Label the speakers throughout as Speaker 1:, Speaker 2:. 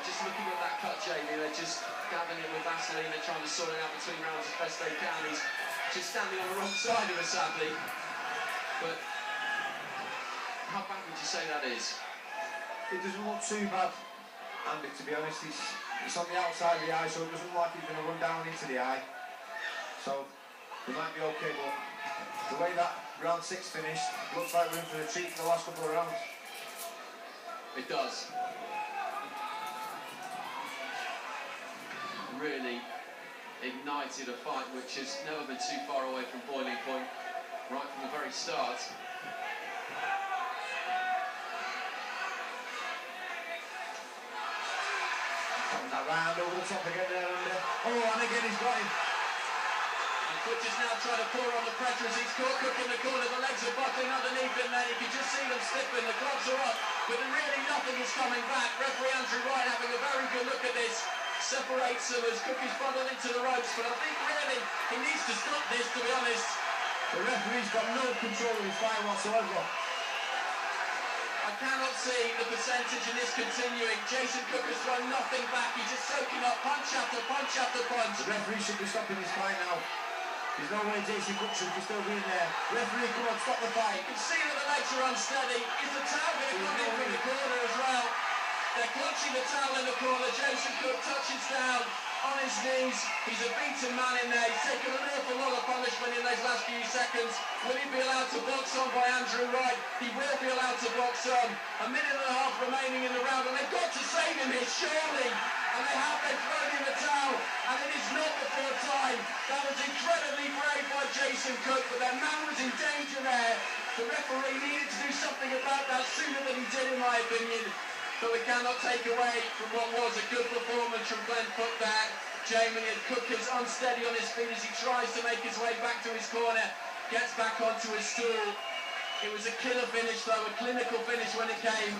Speaker 1: Just looking at that cut, Jamie, they're just dabbing it with Vaseline, they're trying to sort it out between rounds as best they can. He's just standing on the wrong side of us, sadly. But how bad would you say that is?
Speaker 2: It doesn't look too bad, Andy, to be honest. It's on the outside of the eye, so it doesn't look like it's going to run down into the eye. So it might be okay, but the way that round 6 finished, looks like we're in for a treat for the last couple of rounds.
Speaker 1: It does. Really ignited a fight which has never been too far away from boiling point, right from the very start.
Speaker 2: That round over the top again there, and and again he's got him.
Speaker 1: And Foot is now trying to pour on the pressure as he's caught Cook in the corner. The legs are buckling underneath him there. You can just see them slipping. The gloves are up, but really nothing is coming back. Referee Andrew Wright having a very good look at this. Separates them as Cook is bundled into the ropes, but I think really he needs to stop this, to be honest.
Speaker 2: The referee's got no control of his fight whatsoever.
Speaker 1: I cannot see the percentage in this continuing. Jason Cook has thrown nothing back. He's just soaking up punch after punch after punch.
Speaker 2: The referee should be stopping this fight now. There's no way Jason Cook should be still being there. Referee, come on, stop the fight.
Speaker 1: You can see that the legs are unsteady. Is the towel going to come in from the corner as well? They're clutching the towel in the corner. Jason Cook touches down on his knees. He's a beaten man in there. He's taken an awful lot of punishment in those last few seconds. Will he be allowed to box on by Andrew Wright? He will be allowed to box on. A minute and a half remaining in the round, and they've got to save him here, surely. And they have. They've thrown in the towel, and it is not before time. That was incredibly brave by Jason Cook, but their man was in danger there. The referee needed to do something about that sooner than he did, in my opinion. But we cannot take away from what was a good performance from Glann Foot there. Jamie, and Cook is unsteady on his feet as he tries to make his way back to his corner. Gets back onto his stool. It was a killer finish though, a clinical finish when it came.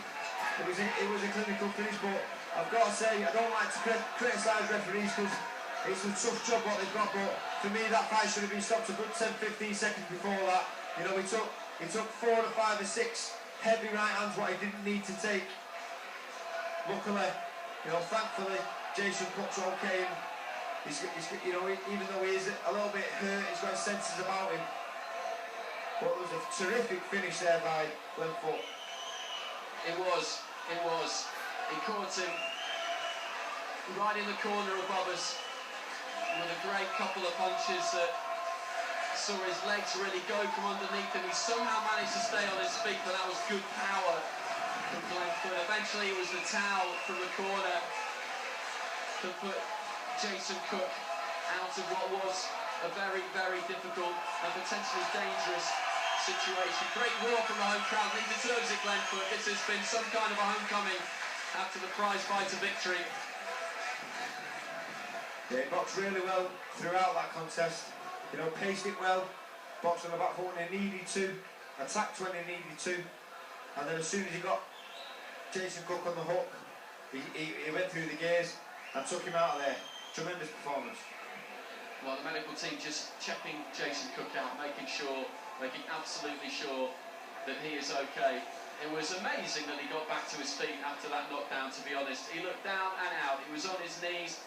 Speaker 2: It was a clinical finish, but I've got to say, I don't like to criticise referees because it's a tough job what they've got, but for me that fight should have been stopped a good 10-15 seconds before that. You know, he took 4 or 5 or 6 heavy right hands what he didn't need to take. Luckily, you know, thankfully, Jason Cook's okay, and he's, you know, even though he is a little bit hurt, he's got his senses about him. But it was a terrific finish there by Glann Foot.
Speaker 1: It was. He caught him right in the corner above us with a great couple of punches that saw his legs really go from underneath him. He somehow managed to stay on his feet, but that was good power from Glann Foot. Eventually it was the towel from the corner that put Jason Cook out of what was a very, very difficult and potentially dangerous situation. Great war from the home crowd. He deserves it, Glann Foot. This has been some kind of a homecoming after the prize fight of victory.
Speaker 2: Yeah, he boxed really well throughout that contest. You know, paced it well, boxed on the back foot when he needed to, attacked when he needed to, and then as soon as he got Jason Cook on the hook, he went through the gears and took him out of there. Tremendous performance.
Speaker 1: Well, the medical team just checking Jason Cook out, making absolutely sure that he is okay. It was amazing that he got back to his feet after that knockdown, to be honest. He looked down and out. He was on his knees,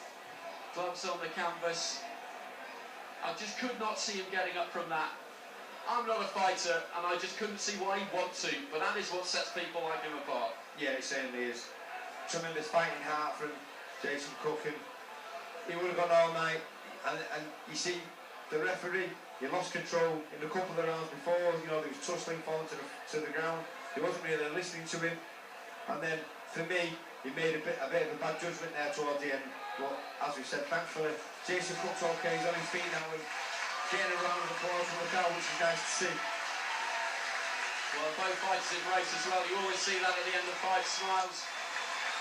Speaker 1: gloves on the canvas. I just could not see him getting up from that. I'm not a fighter, and I just couldn't see why he'd want to, but that is what sets people like him apart.
Speaker 2: Yeah, it certainly is. Tremendous fighting heart from Jason Cook, and he would have gone all night. And you see, the referee, he lost control in a couple of rounds before. You know, there was tussling falling to the ground. He wasn't really listening to him. And then, for me, he made a bit of a bad judgment there towards the end. But as we said, thankfully, Jason Cook's okay. He's on his feet now and getting a round of applause from the crowd, which is nice to see.
Speaker 1: Well, both fighters embrace as well. You always see that at the end of fights, smiles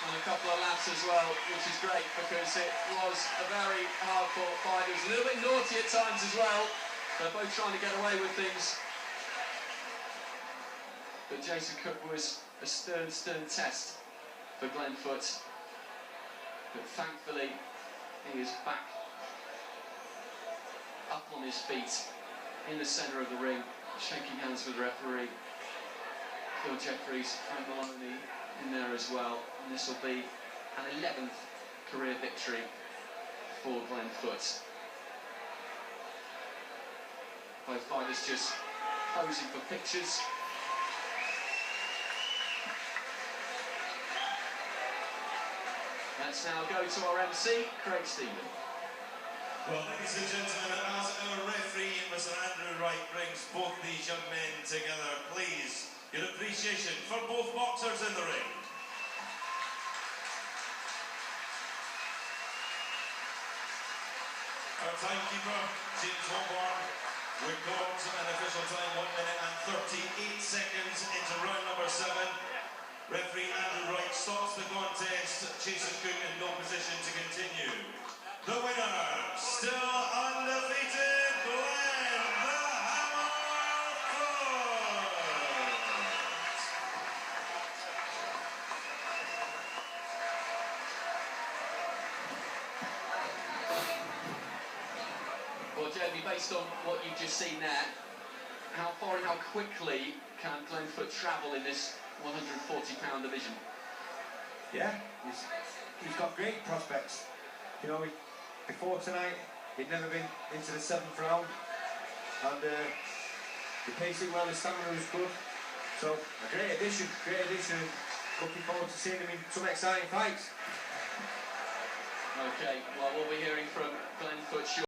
Speaker 1: and a couple of laughs as well, which is great because it was a very hard-fought fight. It was a little bit naughty at times as well. They're both trying to get away with things. But Jason Cook was a stern test for Glann Foot. But thankfully, he is back up on his feet in the centre of the ring, shaking hands with the referee. Phil Jeffries, Frank Maloney in there as well. And this will be and 11th career victory for Glann Foot. Both fighters just posing for pictures. Let's now go to our MC, Craig Stephen.
Speaker 3: Well, ladies and gentlemen, as our referee, Mr. Andrew Wright, brings both these young men together, please, your appreciation for both boxers in the ring. Our timekeeper, James Holborn, records an official time 1 minute and 38 seconds into round number 7. Referee Andrew Wright stops the contest. Jason Cook in no position to continue. The winner, still undefeated, Glann the Hammer Foot.
Speaker 1: Well, Jeremy, based on what you've just seen there, how far and how quickly can Glann Foot travel in this 140-pound division?
Speaker 2: Yeah, he's got great prospects. You know, before tonight, he'd never been into the 7th round, and he paced it well, his stamina was good. So, a great addition, and looking forward to seeing him in some exciting fights.
Speaker 1: Okay, well, we'll be hearing from Glann Foot shortly.